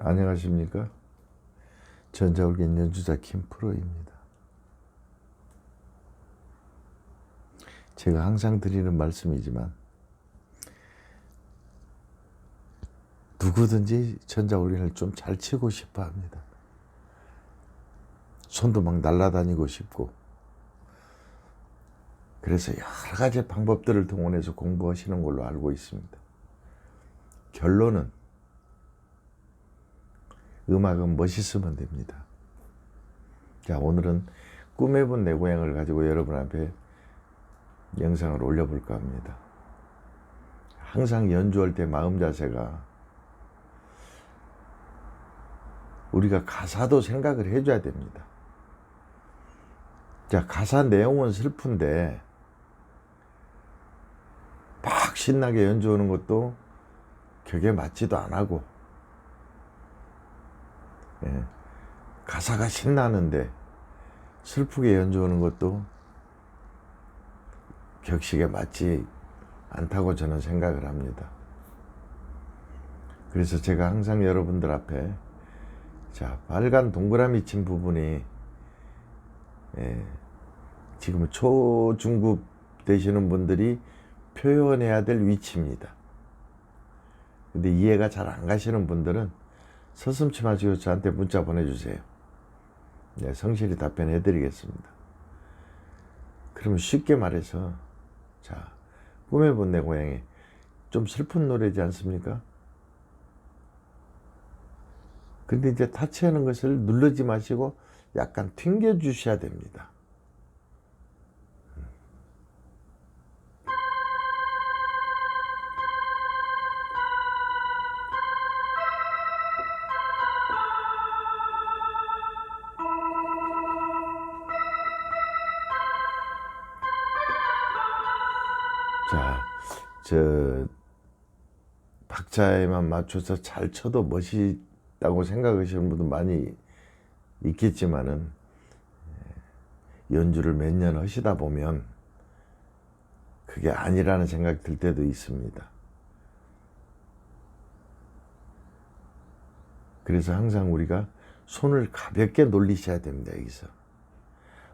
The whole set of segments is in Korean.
안녕하십니까? 전자올겐 연주자 김프로입니다. 제가 항상 드리는 말씀이지만 누구든지 전자올겐을 좀 잘 치고 싶어 합니다. 손도 막 날아다니고 싶고, 그래서 여러 가지 방법들을 동원해서 공부하시는 걸로 알고 있습니다. 결론은 음악은 멋있으면 됩니다. 자, 오늘은 꿈에 본 내 고향을 가지고 여러분 앞에 영상을 올려볼까 합니다. 항상 연주할 때 마음 자세가 우리가 가사도 생각을 해줘야 됩니다. 자, 가사 내용은 슬픈데 막 신나게 연주하는 것도 격에 맞지도 안 하고, 가사가 신나는데 슬프게 연주하는 것도 격식에 맞지 않다고 저는 생각을 합니다. 그래서 제가 항상 여러분들 앞에, 자, 빨간 동그라미 친 부분이 지금 초, 중급 되시는 분들이 표현해야 될 위치입니다. 근데 이해가 잘 안 가시는 분들은 서슴지 마시고 저한테 문자 보내주세요. 네, 성실히 답변해 드리겠습니다. 그러면 쉽게 말해서, 자, 꿈에 본 내 고향이 좀 슬픈 노래지 않습니까? 근데 이제 타치하는 것을 누르지 마시고 약간 튕겨 주셔야 됩니다. 자, 박자에만 맞춰서 잘 쳐도 멋있다고 생각하시는 분도 많이 있겠지만은, 연주를 몇 년 하시다 보면 그게 아니라는 생각이 들 때도 있습니다. 그래서 항상 우리가 손을 가볍게 놀리셔야 됩니다. 여기서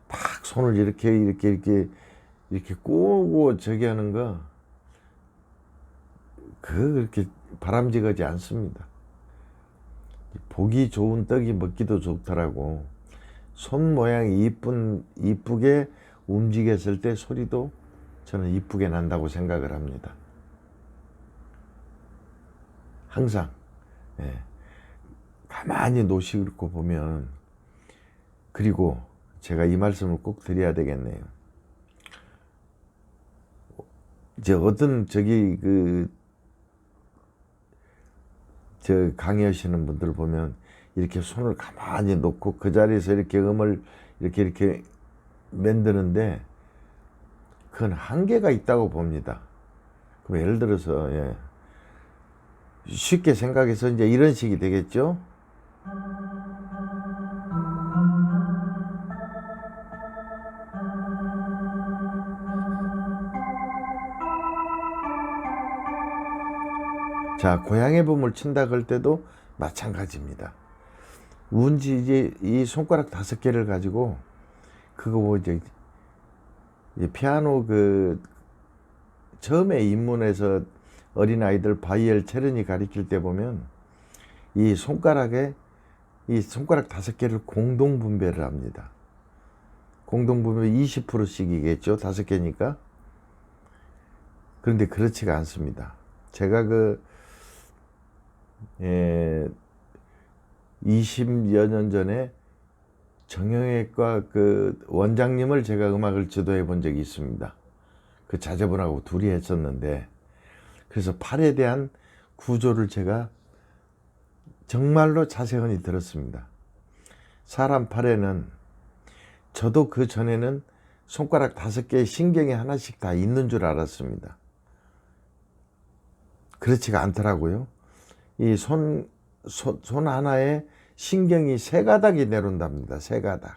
막 손을 이렇게 꼬고 저기 하는 거, 그렇게 바람직하지 않습니다. 보기 좋은 떡이 먹기도 좋더라고. 손 모양이 이쁘게 움직였을 때 소리도 저는 이쁘게 난다고 생각을 합니다. 항상 가만히 놓시고 보면, 그리고 제가 이 말씀을 꼭 드려야 되겠네요. 이제 어떤 강의하시는 분들 보면 이렇게 손을 가만히 놓고 그 자리에서 이렇게 음을 이렇게 만드는데, 그건 한계가 있다고 봅니다. 그럼 예를 들어서, 쉽게 생각해서 이제 이런 식이 되겠죠? 자, 고향의 봄을 친다 그럴 때도 마찬가지입니다. 운지 이제 이 손가락 5개를 가지고, 그거 뭐 이제 피아노 처음에 입문해서 어린아이들 바이엘 체르니 가르칠 때 보면 이 손가락 5개를 공동 분배를 합니다. 공동 분배 20%씩이겠죠. 5개니까. 그런데 그렇지가 않습니다. 제가 20여 년 전에 정형외과 원장님을 제가 음악을 지도해 본 적이 있습니다. 그 자제분하고 둘이 했었는데, 그래서 팔에 대한 구조를 제가 정말로 자세히 들었습니다. 사람 팔에는, 저도 그 전에는 손가락 5개의 신경이 하나씩 다 있는 줄 알았습니다. 그렇지가 않더라고요. 이 손 하나에 신경이 3가닥이 내려온답니다. 3가닥.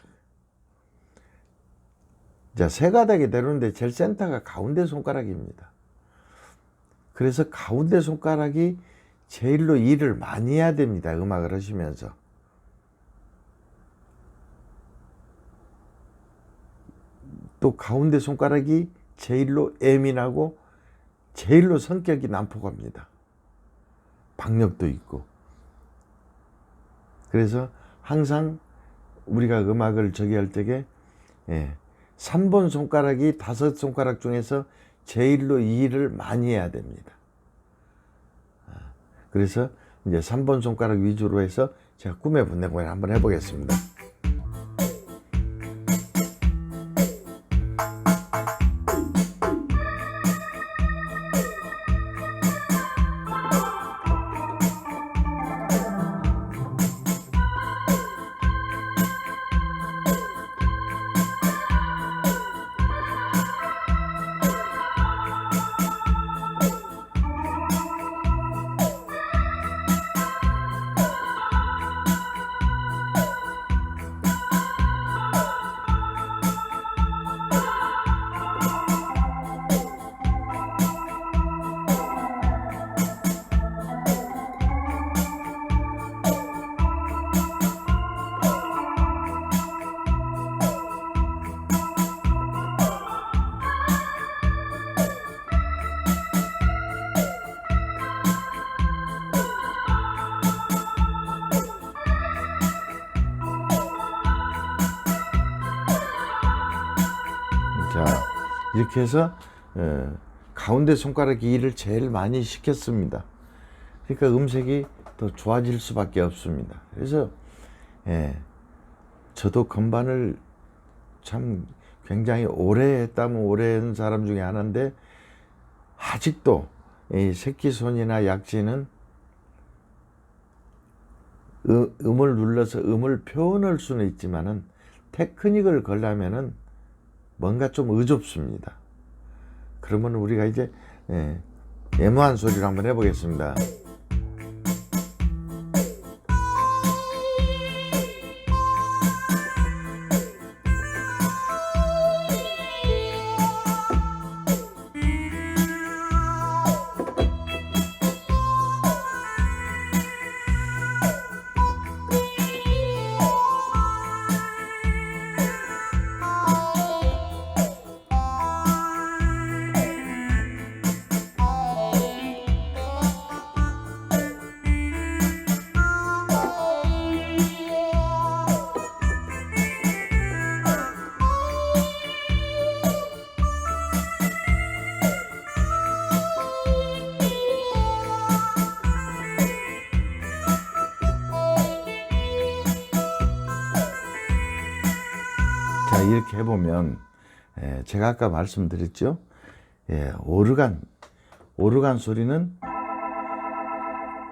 자, 3가닥이 내려오는데 제일 센터가 가운데 손가락입니다. 그래서 가운데 손가락이 제일로 일을 많이 해야 됩니다. 음악을 하시면서. 또 가운데 손가락이 제일로 예민하고 제일로 성격이 난폭합니다. 박력도 있고. 그래서 항상 우리가 음악을 저기 할 때에 3번 손가락이 5손가락 중에서 제일로 일을 많이 해야 됩니다. 그래서 이제 3번 손가락 위주로 해서 제가 꿈의 분내공을 한번 해보겠습니다. 자, 이렇게 해서 가운데 손가락이 일을 제일 많이 시켰습니다. 그러니까 음색이 더 좋아질 수밖에 없습니다. 그래서 저도 건반을 참 굉장히 오래 했다면 오래 한 사람 중에 하나인데, 아직도 이 새끼손이나 약지는 음을 눌러서 음을 표현할 수는 있지만은 테크닉을 걸려면은 뭔가 좀 의좁습니다. 그러면 우리가 이제 애매한 소리를 한번 해보겠습니다. 자, 이렇게 해보면 제가 아까 말씀드렸죠. 오르간 소리는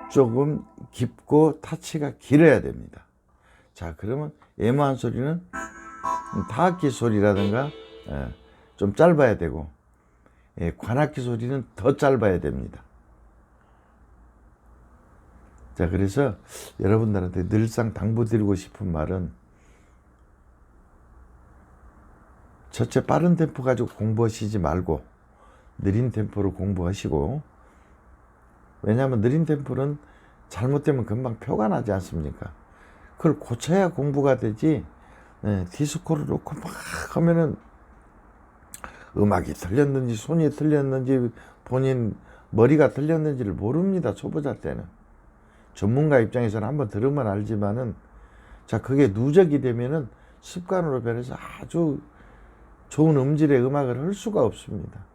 조금 깊고 타치가 길어야 됩니다. 자, 그러면 애매한 소리는 타악기 소리라든가 좀 짧아야 되고, 관악기 소리는 더 짧아야 됩니다. 자, 그래서 여러분들한테 늘상 당부드리고 싶은 말은, 첫째, 빠른 템포 가지고 공부하시지 말고 느린 템포로 공부하시고, 왜냐하면 느린 템포는 잘못되면 금방 표가 나지 않습니까? 그걸 고쳐야 공부가 되지, 디스코를 놓고 막 하면은 음악이 틀렸는지 손이 틀렸는지 본인 머리가 틀렸는지를 모릅니다. 초보자 때는. 전문가 입장에서는 한번 들으면 알지만은, 자, 그게 누적이 되면은 습관으로 변해서 아주 좋은 음질의 음악을 할 수가 없습니다.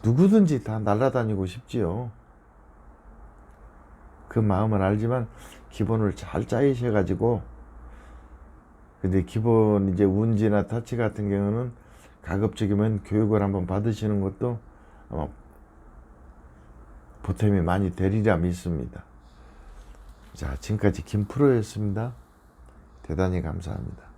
누구든지 다 날아다니고 싶지요. 그 마음은 알지만 기본을 잘 짜이셔가지고, 근데 기본 이제 운지나 터치 같은 경우는 가급적이면 교육을 한번 받으시는 것도 아마 보탬이 많이 되리라 믿습니다. 자, 지금까지 김프로였습니다. 대단히 감사합니다.